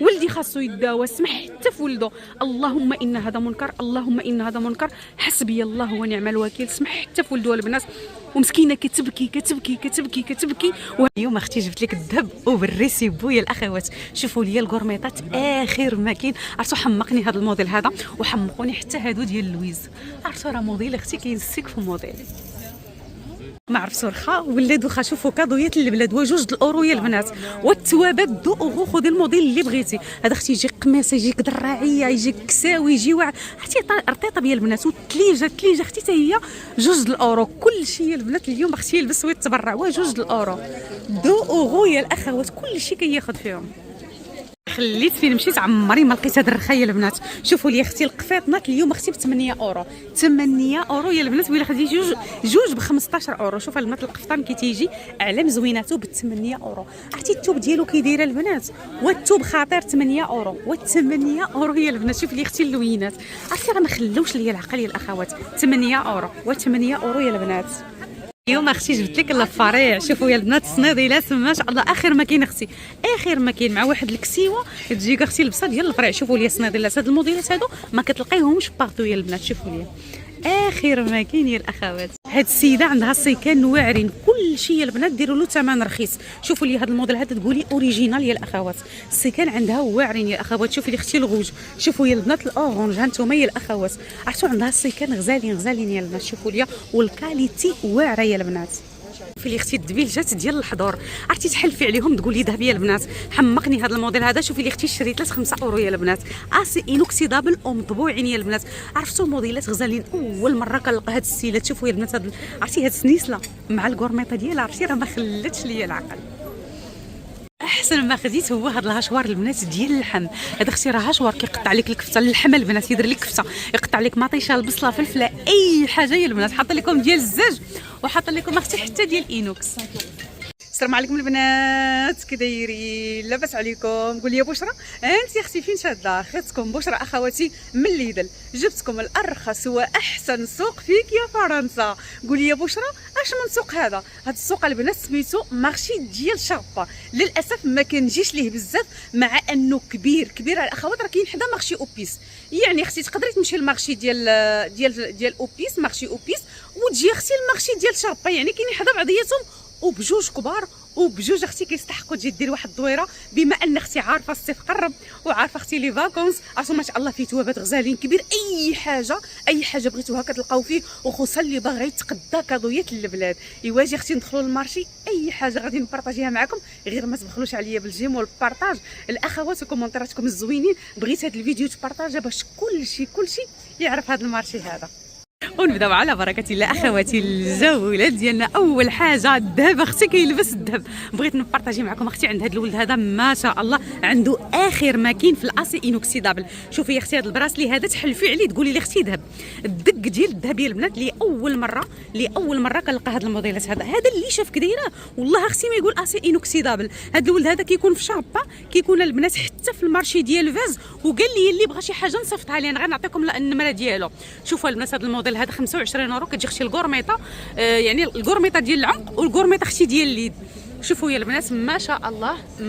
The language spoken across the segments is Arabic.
ولدي خاصو يداوى، سمح حتى في ولده. اللهم ان هذا منكر، اللهم ان هذا منكر، حسبي الله ونعم الوكيل. سمح حتى في ولده البنات، ومسكينه كتبكي كتبكي كتبكي كتبكي. اليوم اختي جبت لك الذهب وبالريسيبو يا الاخوات. شوفوا لي الكورميطات اخر ما كاين. عرفتوا حمقني هذا الموديل هذا، وحمقوني حتى هادو ديال لويز. عرفتوا راه موديل اختي كينسيك في موديل، ما عرفتوا رخا ولا دوخا. شوفوا كادويات البلاد وجوج الاورو يا البنات، والثوابت دو اورو. خذي الموديل اللي بغيتي. هذا اختي يجي قميص، يجيك دراعيه، يجيك كساوي، يجي واعر. عرفتي رطيطه يا البنات. والثليجه اختي حتى هي جوج الاورو. كل شيء يا البنات اليوم اختي يلبس ويتبرع وجوج الاورو دو اورو يا الاخوات. كل شيء كياخذ فيهم. خليت فين مشيت عمري ما لقيت هاد الرخايه البنات. شوفوا لي اختي القفيطنات اليوم اختي ب 8 اورو. 8 اورو يا البنات. ولا خديتي جوج ب 15 اورو. شوف البنات القفطان كي تيجي على مزويناتو ب 8 اورو. عرفتي الثوب ديالو كي دايره البنات، والثوب خطير 8 اورو. و8 اورو يا البنات. شوف لي اختي اللوينات. عرفتي راه ما خلوش ليا العقل يا الاخوات. 8 اورو و8 اورو يا البنات. اليوم اختي جبت لك الفريع. شوفوا يا البنات الصنيديلات ما شاء الله اخر ما كاين اختي، اخر ما كاين. مع واحد الكسيوه تجيك اختي لبسه ديال الفريع. شوفوا لي الصنيديلات، هاد الموديلات هادو ما كتلقايهمش بارطو يا البنات. شوفوا لي اخر ما كاين يا الاخوات. هاد السيده عندها السيكان واعرين. كل شيء يا البنات ديروا له ثمن رخيص. شوفوا لي هاد الموديل هذا تقولي اوريجينال يا الاخوات. السيكان عندها واعرين يا الاخوات. شوفوا لي اختي الغوج. شوفوا يا البنات الاورانج هانتوما يا الاخوات. عرفتوا عندها السيكان غزالين يا البنات. شوفوا لي والكاليتي واعره يا البنات. في لي اختي الدبيلجات ديال الحضور. عرفتي تحلفي عليهم تقولي ذهب يا البنات. حمقني هذا الموديل هذا. شوفي لي اختي شريت 5 اورو يا البنات. اسي انوكسيدابل ومطبوعين يا البنات. عرفتوا موديلات غزالين. اول مره كنلقى هاد السيلات. شوفوا يا البنات عرفتي هاد السنيسله مع الكورميطه ديالها. عرفتي راه ما خلاتش ليا العقل. احسن ما خديت هو هاد الهاشوار البنات ديال اللحم. هذا اختي راه هاشوار كيقطع لك الكفته. اللحم البنات يدير لك كفته، يقطع لك مطيشه، البصله، فلفله، اي حاجه يا البنات. حاط لكم ديال الزاج وحاط لكم اختي حتى ديال اينوكس. السلام عليكم البنات، كي دايرين؟ لاباس عليكم؟ قول لي يا بشرى، انت اختي فين شاده خيتكم؟ بشرى اخواتي من ليدل. جبتكم الارخص واحسن سوق فيك يا فرنسا. قول لي يا بشرى اش من سوق هذا؟ هذا السوق البنات سميتو مارشي ديال شرطه. للاسف ما كنجيش ليه بزاف، مع انه كبير على الاخوات. راه كاين حدا مارشي اوبيس. يعني اختي تقدري تمشي للمارشي ديال اوبيس، مارشي اوبيس، وتجي اختي المارشي ديال شرطه. يعني كاينين حدا بعضياتهم وبجوج كبار وبجوج اختي كيستحقوا تجي دير واحد الدويره. بما ان اختي عارفه الصيف قرب وعارفه اختي لي فاكونس. عرفتوا ما شاء الله فيه توابات غزالين كبير. اي حاجه بغيتوها كتلقاو فيه، وخصوصا اللي باغي يتقدى كادويات البلاد. ايواجي اختي ندخلوا للمارشي. اي حاجه غادي نبارطاجيها معكم، غير ما تبخلوش عليا بالجيم والبارطاج. الاخوات وكومونتيراتكم الزوينين. بغيت هذا الفيديو تبارطاجا باش كلشي يعرف هذا المارشي هذا. ونبداو على بركه الله اخواتي الجولات ديالنا. اول حاجه الذهب. اختي كيلبس الذهب. بغيت نبارطاجي معكم اختي عند هذا الولد هذا ما شاء الله عنده اخر ما كاين في الاسي انوكسيدابل. شوفي يا اختي هذا البراسلي هذا تحلفي عليه تقولي لي اختي ذهب. الدق ديال الذهب يا البنات. لي اول مره كنلقى هاد الموديلات. هذا اللي شاف كدايره والله اختي ما يقول اسي انوكسيدابل. هذا الولد هذا كيكون في شرطه، كيكون البنات حتى في المارشي ديال فاز. وقال لي اللي بغى شي حاجه نصيفطها ليه. انا غير نعطيكم النمره ديالو. شوفوا البنات هذا الموديل هذا 25 اورو. كتجي اختي الكورميطه، يعني الكورميطه ديال العنق والكورميطه اختي ديال اليد. شوفوا يا البنات ما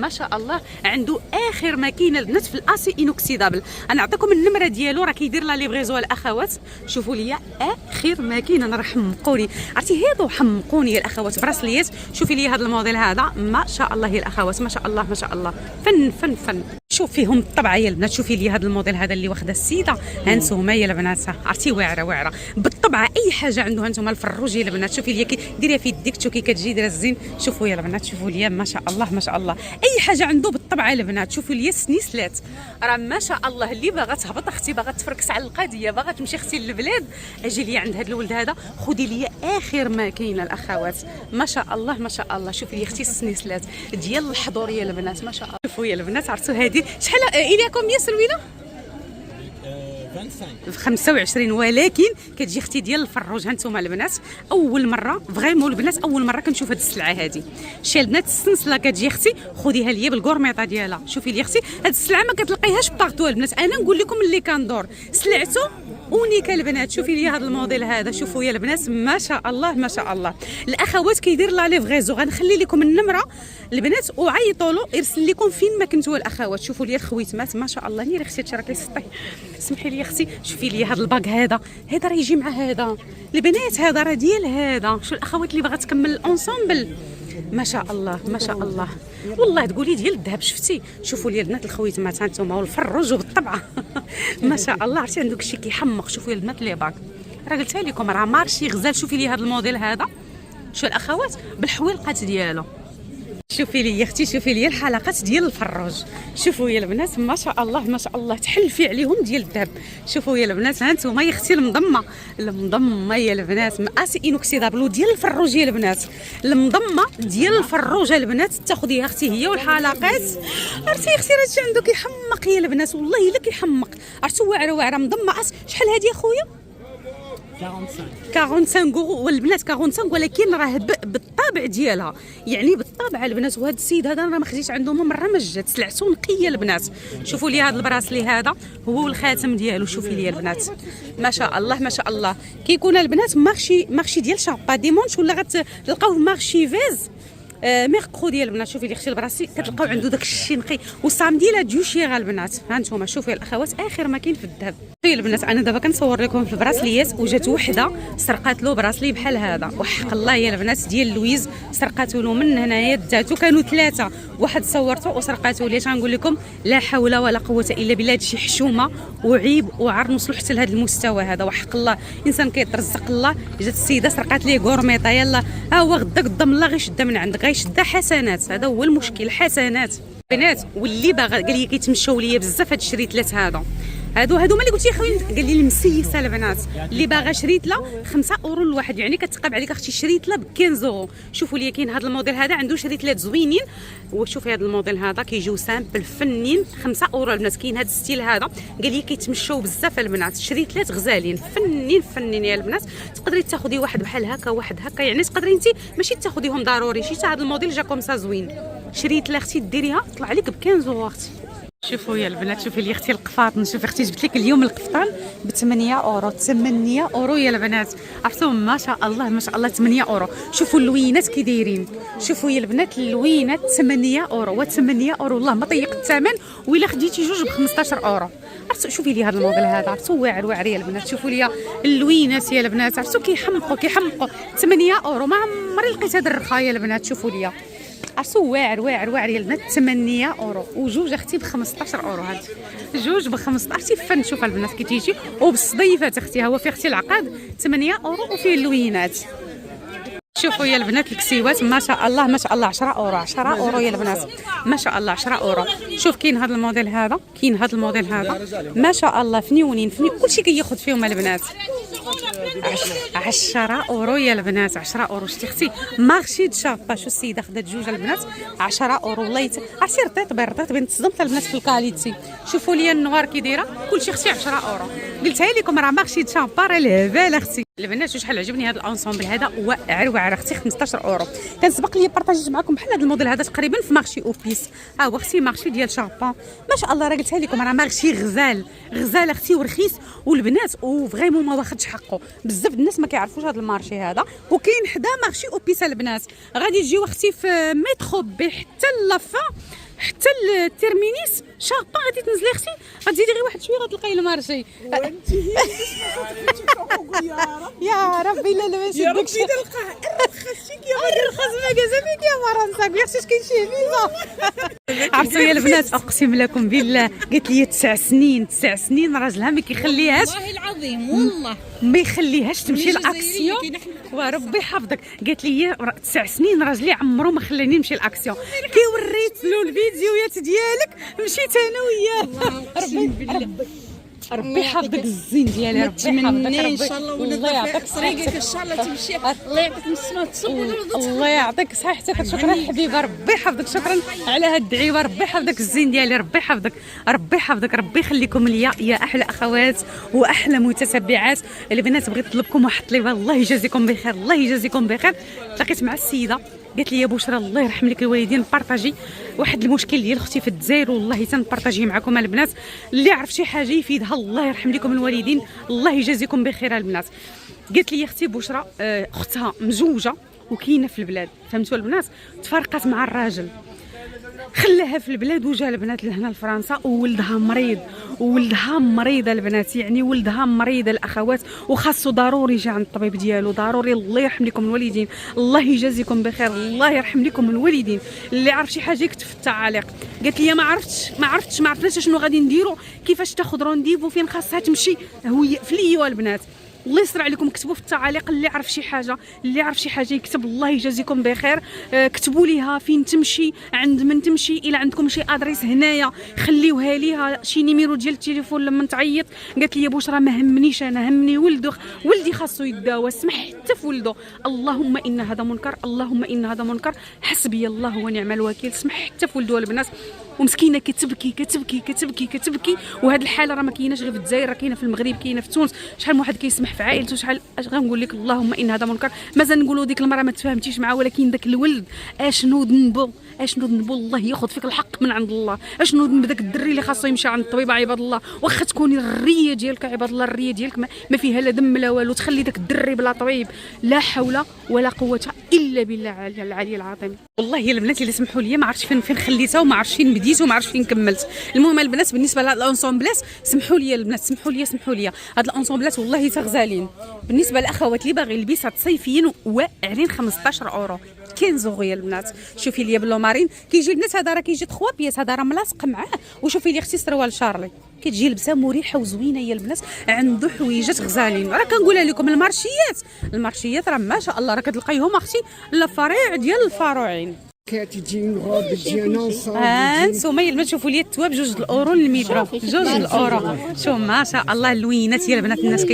شاء الله عنده اخر ما كاين البنات في الاسي انوكسيدابل. انا نعطيكم النمره ديالو، راه كيدير لا ليفريزو الاخوات. شوفوا لي اخر ما كاين. انا راه حمقوني. عرفتي هادو حمقوني يا الاخوات. براسليات. شوفي لي هذا الموديل هذا ما شاء الله يا الاخوات. ما شاء الله فن. شوف فيهم الطبعه يا البنات. شوفي لي هذا الموديل هذا اللي واخده السيده. هانتوما يا البنات. عرفتي واعره بالطبعه. اي حاجه عنده هانتوما الفروج يا البنات. شوفي لي ديريها في يديك شوفي كتجي دايره الزين. شوفوا يا البنات. شوفوا لي ما شاء الله اي حاجه عنده بالطبعه البنات. شوفوا لي السنيسلات راه ما شاء الله. اللي باغا تهبط اختي، باغا تفركس على القضيه، باغا تمشي اختي للبلاد، اجي لي عند هذا الولد هذا خدي لي اخر ما كاين الاخوات. ما شاء الله. شوفي لي اختي السنيسلات ديال الحضور يا البنات ما شاء الله. شوفوا يا البنات. عرفتوا هذه شحال اليكم يا سروينه؟ 25. ب 25. ولكن كتجي اختي ديال الفروج. ها انتم البنات اول مره فريمون البنات اول مره كنشوف هاد السلعه هادي. شي البنات السنسله كتجي اختي خذيها ليا بالكورميطه ديالها. شوفي لي اختي هاد السلعه ما كتلقيهاش بارطو البنات. انا نقول لكم اللي كندور سلعته اونيكا البنات. شوفي لي هذا الموديل هذا، شوفوا يا البنات ما شاء الله ما شاء الله. الاخوات كيدير لا ليفغيزو، غنخلي لكم النمره البنات وعيطوا له يرسل لكم فين ما كنتوا الاخوات. شوفوا لي الخويتمات ما شاء الله. نير اختي راكي سطي سمحي لي اختي. شوفي لي هذا الباك هذا راه يجي مع هذا البنات، هذا راه ديال هذا. شو الاخوات اللي باغا تكمل الانسومبل ما شاء الله ما شاء الله. والله تقولي ديال الذهب. شفتي شوفوا لي البنات الخويتمات ها انتم والفروج وبالطبعه ما شاء الله. عرفتي عنده شي كيحمق. شوفوا لي البنات لي باك راه قلتها لكم راه مارشي غزال. شوفي لي هذا الموديل هذا شو الاخوات بالحويلقات ديالو. شوفي لي يا اختي شوفي لي الحلقات ديال الفروج. شوفوا يا البنات ما شاء الله ما شاء الله تحلفي عليهم ديال الذهب. شوفوا يا البنات ها انتم يا اختي المضمه يا البنات مقاسي انوكسيدابل وديال الفروج يا البنات. المضمه ديال الفروج البنات تاخذيها اختي هي والحلقات. عرفتي يا اختي راه هادشي عنده كيحمق يا البنات والله الا كيحمق. عرفتوا واعره مضمه. شحال هادي يا خويا؟ 45 اورو والبنات 45 ولكن راه بالطابع ديالها يعني بالطابع البنات. وهذا السيد هذا راه ما خديت عندهم مره ما جات سلعته نقيه البنات. شوفوا لي هذا البراسلي هذا هو والخاتم ديالو. شوفي لي البنات ما شاء الله ما شاء الله. كيكون البنات مارشي ديال شابا ديمونش ولا غتلقاوه مارشي فيز ميركودي البنات. شوفي لي اختي البراسي كتلقاو عنده داك الشيء نقي والصامدي لا ديوشيغا البنات. ها انتم شوفوا الاخوات اخر ما كاين في الذهب. شوفي البنات انا دابا كنصور لكم في البراسليات وجات وحده سرقات له براسلي بحال هذا وحق الله يا البنات ديال لويز. سرقاتو له من هنايا داتو كانوا ثلاثه واحد صورته وسرقاتو لي. تنقول لكم لا حول ولا قوه الا بالله. هادشي حشومه وعيب وعار نوصلوا حتى لهذا المستوى هذا وحق الله. انسان كيترزق الله. جات السيده سرقات ليه كورميطه يلا ها هو غدا قدام الله غيشدها من عندك غيشدها حسنات. هذا هو المشكل حسنات بنات. واللي باغا قال لي كيتمشاو ليا بزاف هاد الشريط ثلاث هادو ما اللي قلتي خويا قال لي المسيسه البنات اللي باغا شريت له 5 اورو الواحد يعني كتقاب عليك اختي شريت له ب 15 اورو. شوفوا لي كاين هذا الموديل هذا عنده شريتلات زوينين. وشوفي هذا الموديل هذا كيجيو سامبل فنين 5 اورو البنات. كاين هذا الستيل هذا قال لي كيتمشاو بزاف البنات. شريتلات غزالين فنين يا البنات. تقدري تاخذي واحد بحال هكا واحد هكا يعني تقدري انت ماشي تاخذيهم ضروري. شي هذا الموديل جا كوم سا زوين. شريت لا اختي ديريها طلع عليك ب 15 اورو اختي. شوفوا يا البنات شوفي لي اختي القفاطن. شوفي اختي جبت لك اليوم القفطان ب 8 اورو 8 اورو يا البنات. عرفتوا ما شاء الله ما شاء الله 8 اورو. شوفوا اللوينات كي دايرين. شوفوا يا البنات اللوينات 8 اورو و8 اورو والله ما طيق الثمن. وإلا خديتي جوج ب 15 اورو. عرفتوا شوفي لي هذا الموديل هذا عرفتوا واعر يا البنات. شوفوا لي اللوينات يا البنات عرفتوا كيحمقوا 8 اورو. ما عمري لقيت هذا الرخا يا البنات. شوفوا لي عرفتوا واعر يا البنات 8 اورو وجوج اختي ب 15 اورو. هاد جوج ب 15 فن. شوف البنات كي تيجي وبالصديفات اختي. ها هو فيه اختي العقاد 8 اورو وفيه اللوينات. شوفوا يا البنات الكسيوات ما شاء الله ما شاء الله 10 اورو 10 اورو يا البنات ما شاء الله 10 اورو. شوف كاين هذا الموديل هذا كاين هذا الموديل هذا ما شاء الله فنيونين كلشي كياخذ فيهم البنات 10 اورو يا البنات 10 اورو. شتي اختي مارشي د شابا. شو السيده خدات جوج البنات 10 اورو والله عرفتي رطيت بين تصدمت البنات في الكاليتي. شوفوا لي النوار كي دايره كلشي اختي 10 اورو. قلتها لكم راه مارشي د شابا راه الهبال اختي البنات. شحال عجبني هذا الانسومبل هذا واعر اختي 15 اورو. كان سبق لي بارطاجيت معكم بحال هذا الموديل هذا تقريبا في مارشي اوبيس. ها هو اختي مارشي ديال شابا ما شاء الله. راه قلتها لكم راه مارشي غزال اختي ورخيص والبنات وفريمون ما واخدش حقه. بزاف الناس ما كيعرفوش هذا المارشي هذا. وكاين حدا مارشي اوبيس البنات. غادي تجيو اختي في مترو بي حتى لافا حتى التيرمينيس شابا غادي تنزلي اختي غتزيدي غير واحد شويه غتلقاي المارشي. وانت يا ربي لا ماشي يا ربي نلقاه رخصتك يا رخص ماكازابيك يا فرنسا عرفتي كاين شي فيزا. عرفتوا يا البنات اقسم لكم بالله قالت لي 9 سنين راجلها ما كيخليهاش والله العظيم والله ما يخليهاش تمشي لاكسيون وربي حفظك. قالت لي 9 سنين راجلي عمرو ما خلاني نمشي لاكسيون. كي وريت له الفيديوهات ديالك مشيت انا وياه. ربي بالله ربي يحفظك الزين ديالي، ربي يحفظك، نتمنى ان ربي شاء الله الله ونضرب يعطيك في طريقك ان شاء الله تمشي. الله يعطيك من السماء تصور. الله يعطيك صحتك. شكرا حبيبه، ربي يحفظك، شكرا على هاد الدعيوه، ربي يحفظك الزين ديالي، ربي يحفظك، ربي يحفظك، ربي يخليكم ليا يا احلى اخوات واحلى متتبعات. البنات بغيت نطلبكم واحد الطلبه، الله يجازيكم بخير، الله يجازيكم بخير. تلاقيت مع السيده قالت لي يا بشرى الله يرحم لك الوالدين، بارطاجي واحد المشكل ديال اختي في الجزائر، والله تنبارطاجيه معكم البنات، اللي عرف شي حاجه يفيدها الله يرحم لكم الوالدين، الله يجازيكم بخير البنات. قالت لي يا اختي بشرى اختها مزوجه وكاينه في البلاد، فهمتوا البنات، تفرقت مع الراجل، خلاها في البلاد وجا البنات لهنا لفرنسا، وولدها مريض، وولدها مريض البنات، يعني ولدها مريض الاخوات، وخاصو ضروري يجي عند الطبيب ديالو ضروري. الله يرحم لكم الوالدين، الله يجازيكم بخير، الله يرحم لكم الوالدين. اللي عرف شي حاجه يكتب في التعاليق. قالت لي ما عرفناش شنو غادي نديروا، كيفاش تاخذ رونديفو، فين خاصها تمشي، هي في ليو البنات. الله يسر عليكم، كتبوا في التعاليق اللي عرف شي حاجه، اللي عرف شي حاجه يكتب، الله يجازيكم بخير. كتبوا ليها فين تمشي، عند من تمشي، الا عندكم شي ادريس هنايا خليوها ليها، شي نيميرو ديال التليفون لما تعيط. قالت لي يا بشرى ما همنيش انا، همني ولدي خاصو يداوى، سمح حتى في ولده. اللهم ان هذا منكر، اللهم ان هذا منكر، حسبي الله ونعم الوكيل، سمح حتى في ولده البنات. ومسكينه كتبكي كتبكي كتبكي كتبكي، وهاد الحاله راه ما كايناش غير في الجزائر، راه كاينه في المغرب، كاينه في تونس، شحال من واحد كيسمح في عائلته، شحال اش غنقول لك. اللهم ان هذا منكر. مازال نقولوا ديك المراه ما تفاهمتيش معاه، ولكن داك الولد اشنو ذنبو، اشنو ذنبو، الله ياخذ فيك الحق من عند الله. اشنو ذنب داك الدري اللي خاصو يمشي عند الطبيب عباد الله، واخا تكوني الريه ديالك عباد الله، الريه ديالك ما فيها لا دم لا والو، تخلي داك الدري بلا طبيب، لا حول ولا قوه الا بالله العلي العظيم. والله يا البنات اللي سمحوا لي ما عرفتش فين خليتها، وما عرفتش فين بديت، وما عرفتش فين كملت. المهم البنات بالنسبه لهاد الانصومبلات سمحوا لي البنات، سمحوا لي هاد الانصومبلات والله تغزالين. بالنسبه للاخوات اللي باغي يلبسها صيفيين واعرين 15 اورو 15 اورو يا البنات. شوفي لي بلو مارين كيجي البنات، هذا راه كيجي 3 بياس، هذا راه ملاصق معاه. وشوفي لي اختي سروال شارلي كتجي لبسه مريحه وزوينه يا البنات، عنده حويجات غزالين. راه كنقولها لكم المارشيات راه ما شاء الله راه كتلقايهم اختي الفريع ديال الفاروعين. كتجي نغوب تجي نصاب. انتوما يا البنات شوفوا لي التواب 2 الاورو للمترو، 2 الاورو. شوف ما شاء الله اللوينات يا البنات، الناس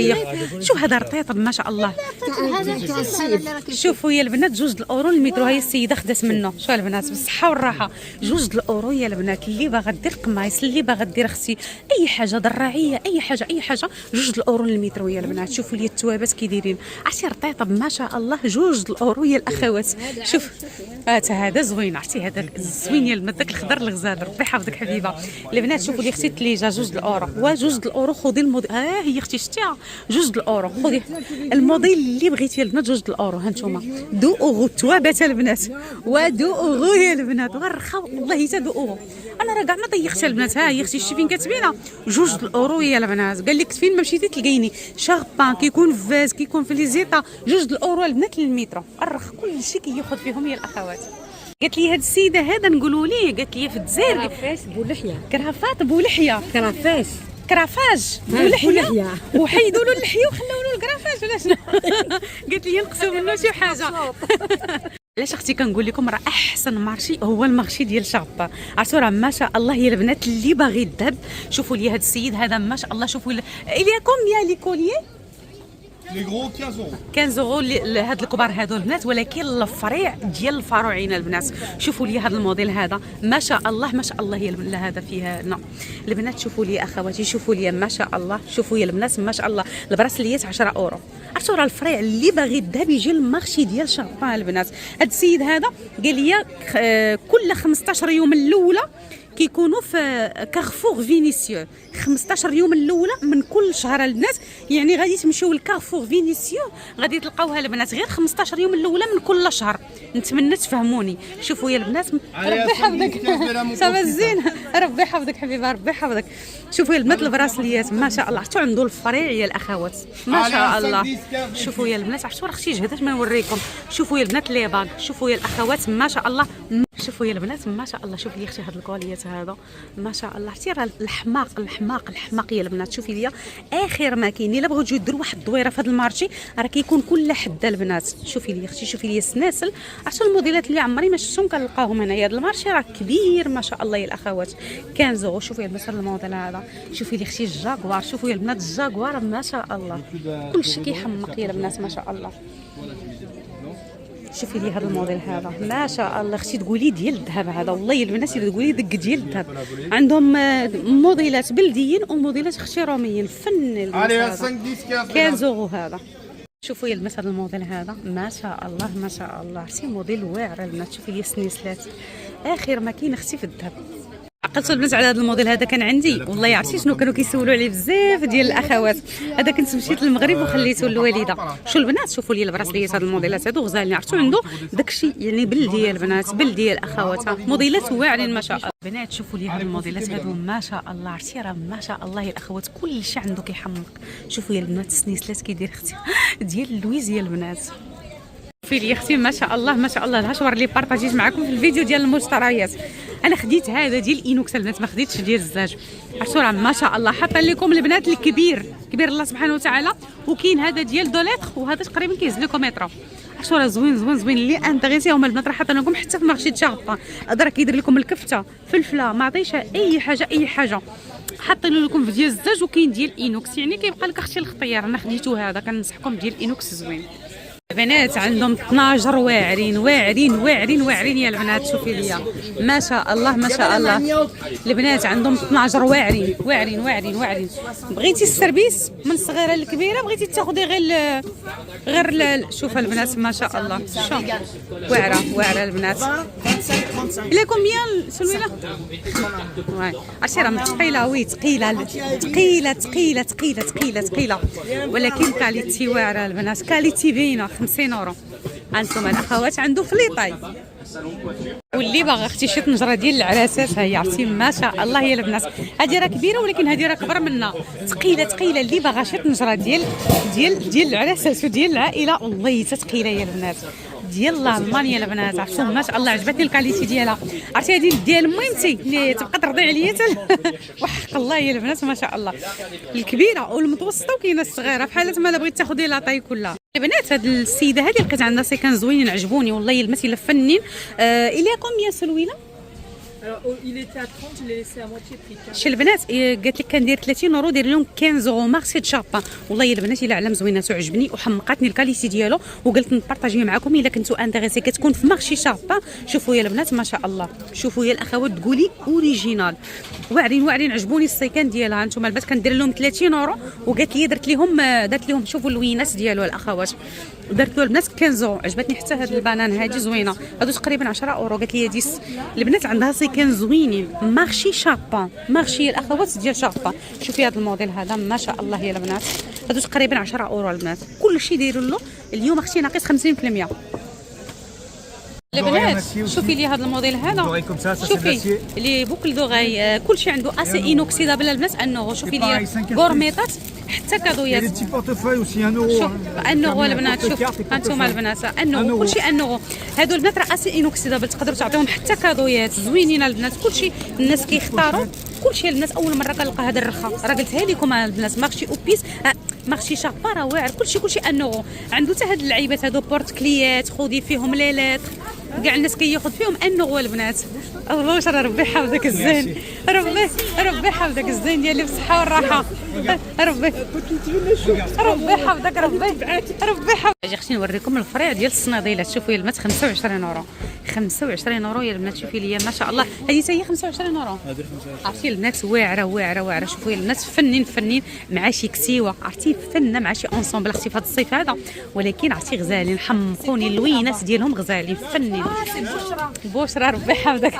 شوف هذا رطيطب ما شاء الله. شوفوا يا البنات 2 الاورو للمترو، هاي السيده خدات منه. شوف البنات بالصحه والراحه 2 الاورو يا البنات. اللي باغا دير قمايص، اللي باغا دير اختي اي حاجه دراعيه، اي حاجه 2 الاورو للمترو يا البنات. شوفوا لي التوابات كي دايرين، عرفتي رطيطب ما شاء الله 2 الاورو يا الاخوات. شوف هذا زوين، عرفتي هذا زوين يا البنات، داك الخضر الغزال، ربي يحفظك حبيبه. البنات شوفوا لي اختي الثليجه 2 الاورو، و2 الاورو خذي الموديل، هي اختي شتيها 2 الاورو، خذي الموديل اللي بغيتي يا البنات 2 الاورو. ها نتوما 2 اورو التوابات البنات، و2 اورو يا البنات، ورخا والله حتى 2 اورو. انا راه كاع ما طيختها البنات. ها هي اختي شتي فين كتبينا 2 الاورو يا البنات. قال لك فين ما مشيتي تلقيني شاربان، كيكون في فاز، كيكون في ليزيطا 2 الاورو البنات للمترو. الرخ كلشي كياخذ فيهم يا الاخوات. قالت لي هاد السيده هذا نقولوا ليه، قالت لي في الجزائر كرافاس بولحيه، كرافات بولحيه، كرافاج بولحيه، وحيدوا له اللحيه وخلاو له الكرافاج ولا شنو؟ قالت لي ينقصوا منه شي حاجه. علاش اختي كنقول لكم راه احسن مارشي هو المارشي ديال شاربا. عرفتوا راه ما شاء الله يا البنات اللي باغي الذهب. شوفوا لي هاد السيد هذا ما شاء الله، شوفوا الي كومبيان لي كوليي لي غرو 15 اورو هاد الكبار هادو البنات، ولكن الفريع ديال الفاروعين البنات. شوفوا لي هاد الموديل هذا ما شاء الله ما شاء الله يا هذا فيها البنات. شوفوا لي اخواتي، شوفوا لي ما شاء الله، شوفوا يا البنات ما شاء الله البراسليات 10 اورو. عرفتوا راه الفريع اللي باغي الذهب يجي المارشي ديال شاربان البنات. هاد السيد هذا قال لي كل 15 يوم الاولى كيكونوا في كارفور فينيسيو. 15 يوم الاولى من كل شهر البنات، يعني غادي تمشيو لكارفور فينيسيو غادي تلقاوها البنات غير 15 يوم الاولى من كل شهر. نتمنى تفهموني. شوفوا يا البنات ربي يحفظك صافا الزين، ربي يحفظك حبيبه، ربي يحفظك. شوفوا يا البنات البراسليات ما شاء الله، عرفتوا عنده الفريع يا الاخوات ما شاء الله. شوفوا يا البنات، عرفتوا راه اختي جهدت ما نوريكم. شوفوا يا البنات لي باغ، شوفوا يا الاخوات ما شاء الله، شوفوا يا البنات ما شاء الله. شوفوا لي اختي هاد الكوليات البنات هذا ما شاء الله. عرفتي راه الحماق يا البنات. شوفي ليا اخر ما كاين الا بغيتو تجيو ديروا واحد الدويره في هذا المارشي راه كيكون كل حده البنات. شوفي ليا اختي، شوفي ليا السناسل. عرفتوا الموديلات اللي عمري ما شفتهم كنلقاهم هنايا. هذا المارشي راه كبير ما شاء الله يا الاخوات. 15 €. شوفي البنات الموديل هذا. شوفي لي اختي الجاكوار. شوفوا يا البنات الجاكوار ما شاء الله كلشي كيحمق يا البنات ما شاء الله. شوفي لي هذا الموديل هذا ما شاء الله اختي تقولي ديال الذهب هذا. والله يا البنات الا تقولي دق ديال الذهب. عندهم موديلات بلديين وموديلات اختي روميين. فن البنات 15 € هذا. شوفوا يا البنات هذا الموديل هذا ما شاء الله ما شاء الله. عرفتي موديل واعر البنات. شوفي لي السنيسلات اخر ما كاين اختي في الذهب. عقلت البنات على هذا الموديل هذا كان عندي. والله عرفتي شنو كانوا كيسولوا عليه بزاف ديال الاخوات. هذا كنت مشيت للمغرب وخليته للوالده. شو البنات شوفوا لي البراسليات هذا الموديلات هادو غزالين. عرفتوا عنده داكشي يعني بلدي البنات بلدي الاخوات. موديلات واعرين ما شاء الله. بنات شوفوا لي هاد الموديلات هادو ما شاء الله. عرفتي راه ما شاء الله يا الاخوات كلشي عنده كيحمق. شوفوا يا البنات السنيسلات كيدير اختي ديال لويز يا البنات. شوفي لي اختي ما شاء الله ما شاء الله. الهشوار اللي بارطاجيت معكم في الفيديو ديال المشتريات انا خديت هذا ديال اينوكس البنات ما خديتش ديال الزاج. عرفتوا راه ما شاء الله حاطه لكم البنات الكبير كبير الله سبحانه وتعالى. وكاين هذا ديال دوليتر وهذا تقريبا كيهز لكم متر. عرفتوا راه زوين اللي انتريسي هما البنات راه حاطين لكم حتى في مارشي شابه. هذا راه كيدير لكم الكفته فلفله ما عطيش اي حاجه حاطين لكم في ديال الزاج. وكاين ديال اينوكس يعني كيبقى لك اختي الاختيار. انا خديتو هذا كننصحكم ديال اينوكس زوين. البنات عندهم 12 واعرين يا البنات. شوفي ليا ما شاء الله ما شاء الله. البنات عندهم 12 واعرين. بغيتي السربيس من الصغيره للكبيره بغيتي تاخذي غير شوف البنات ما شاء الله. شوف واعره البنات. الا كومبيان سلويله عرفتي راه ثقيله. وي ثقيله ولكن كاليتي واعره البنات. كاليتي باينه 50 €. هانتوما الاخوات عنده في ليطاي. واللي باغا اختي شي طنجره ديال العراسات ها هي. عرفتي ما شاء الله يا البنات. هذه راه كبيره ولكن هذه راه كبر منها. ثقيله اللي باغا شي طنجره ديال العراسات وديال العائله والله حتى ثقيله يا البنات. ديال الالمان يا البنات. عرفتوا ما شاء الله عجبتني الكاليتي ديالها. عرفتي هذه ديال ميمتي اللي تبقى ترضي عليا وحق الله يا البنات ما شاء الله. الكبيره والمتوسطه وكاينه الصغيره بحال ما بغيتي تاخذي لاطاي كلها. البنات هاد السيده هذه لقيت عندها سيكان زوينين عجبوني والله البنات الا فنين. الى كومبيان سلويله Il était à 30, je l'ai laissé à moitié prix. شي البنات قالت لك كندير 30 €. دير لهم 15 € مارسي شابا. والله يا البنات الا علم زوينات وعجبني وحمقاتني الكاليتي ديالو وقلت نبارطاجيه معكم الا كنتو انتريسي. كتكون في مارشي شابا. شوفوا يا البنات ما شاء الله. شوفوا يا الاخوات تقولي اوريجينال. واعرين عجبوني السيكان ديالها. نتوما البنات كندير لهم 30 € وقالت لي درت لهم شوفوا اللوينات ديالو الاخوات. درت له البنات 15 €. عجبتني حتى هاد البنان هادي زوينه. هادو تقريبا 10 €. قالت لي هادي البنات عندها سيكان زوينين مارشي شابا. مارشي الاخوات ديال شابا. شوفي هذا الموديل هذا ما شاء الله يا البنات. هادو تقريبا 10 € البنات. كلشي دايروا له اليوم اختي ناقص 50%. البنات شوفي لي هذا الموديل هذا. شوفي لي بوكل دوغاي كلشي عنده اسي اينوكسيدابل البنات. انه شوفي لي غورميطات حتى كادويات. Les petits portefeuilles aussi 1 €. شوف 1 € البنات. شوف هانتوما البنات 1 €. كلشي 1 €. هادو البنات راه اسي اينوكسيدابل تقدروا تعطيهم حتى كادويات زوينين البنات. كلشي الناس كيختاروا كلشي الناس. اول مره كنلقى هذا الرخا راه قلتها لكم البنات. مارشي اوبيس مارشي شابا راه واعر. كلشي 1 €. عنده حتى هاد اللعيبات هادو بورت كليات خذي فيهم ليلات كاع الناس كياخذ فيهم 1 € البنات. الله واش ربي يحفظك الزين. ربي يحفظك الزين ديالي بالصحه والراحه. ربي يحفظك. ربي يحفظك. اجي اختي نوريكم الفريع ديال الصناديلات. شوفوا يا البنات 25 €. 25 € يا البنات. شوفي ليا ما شاء الله هذه حتى هي 25 €. عرفتي البنات واعره. شوفوا يا البنات فنين مع شي كسيوه. عرفتي فنه مع شي اونسومبل اختي في هذا الصيف هذا. ولكن عرفتي غزالين حمقوني اللوينات ديالهم غزالين فنين. بشرى ربي يحفظك.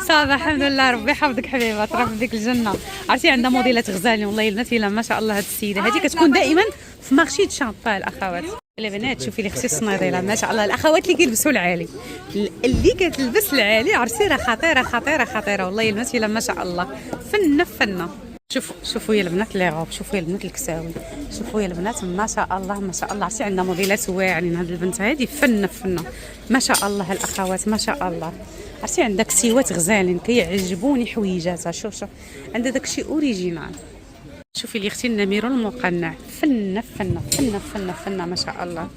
صافي الحمد لله ربي يحفظك حبيبه. تربي بك الجنه. عرفتي عندها موديلات غزالين والله البنات الا ما شاء الله. هذه السيده هذه كتكون دائما في مارشي شامبا الاخوات. البنات شوفي لي اختي الصناديله ما شاء الله. الاخوات اللي كيلبسوا العالي اللي كتلبس العالي عرفتي راه خطيره والله البنات الا ما شاء الله. فنه. شوفوا يا البنات لي غوب. شوفوا يا البنات الكساوي. شوفوا يا البنات ما شاء الله. عرفتي عندنا موديلات واعرين. هذه البنت هذه فنه ما شاء الله الاخوات ما شاء الله. عرفتي عندك سيوات غزالين كيعجبوني حويجاتها. شوف عندها داكشي اوريجينال. شوفي لي اختي النمير المقنع، فنه فنه فنه فنه فنه ما شاء الله.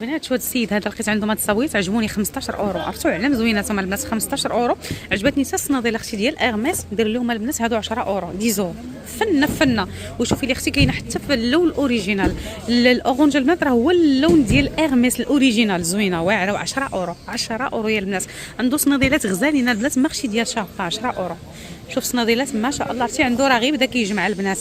بنات شو هاد السيد هذا لقيت عندهم هاد الصويت عجبوني 15 اورو. عرفتوا علام زوينات هما البنات 15 اورو. عجبتني حتى الصناديل اختي ديال اغميس ندير لهم البنات هادو 10 اورو ديزو فنه فنه. وشوفي لي اختي كاينه حتى في اللون الاوريجينال. الاورانج البنات راه هو اللون ديال اغميس الاوريجينال زوينه واعره 10 اورو 10 اورو يا البنات. عنده صناديلات غزالين البنات ماخشي ديال شابه 10 اورو. شوف صناديلات ما شاء الله. عرفتي عنده راه غير بدا كيجمع البنات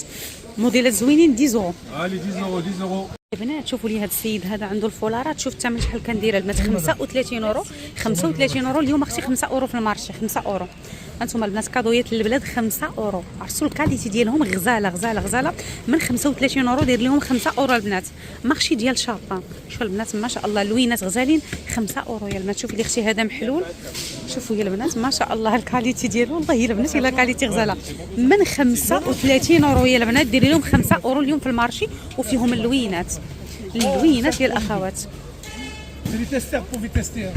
موديلات زوينين 10 اورو. Allez, 10 euros, 10 euros. البنات شوفوا لي هذا السيد هذا عنده الفولارات. شوف الثمن شحال كندير البنات 35 اورو 35 اورو اليوم اختي 5 اورو في المارشي 5 اورو. انتم البنات كادويات للبلاد 5 اورو. عرفتوا الكاليتي ديالهم غزاله غزاله غزاله. من 35 اورو دير لهم 5 اورو البنات ماخشي ديال شابه. شوفوا البنات ما شاء الله اللوينات غزالين 5 اورو يا البنات. شوفي لي اختي هذا محلول. شوفوا يا البنات ما شاء الله الكاليتي ديالو والله يا البنات الا كاليتي غزاله. من 35 اورو يا البنات ديري لهم 5 اورو اليوم في المارشي وفيهم اللوينات اللوينات يا الاخوات. C'est des testeurs pour vous tester.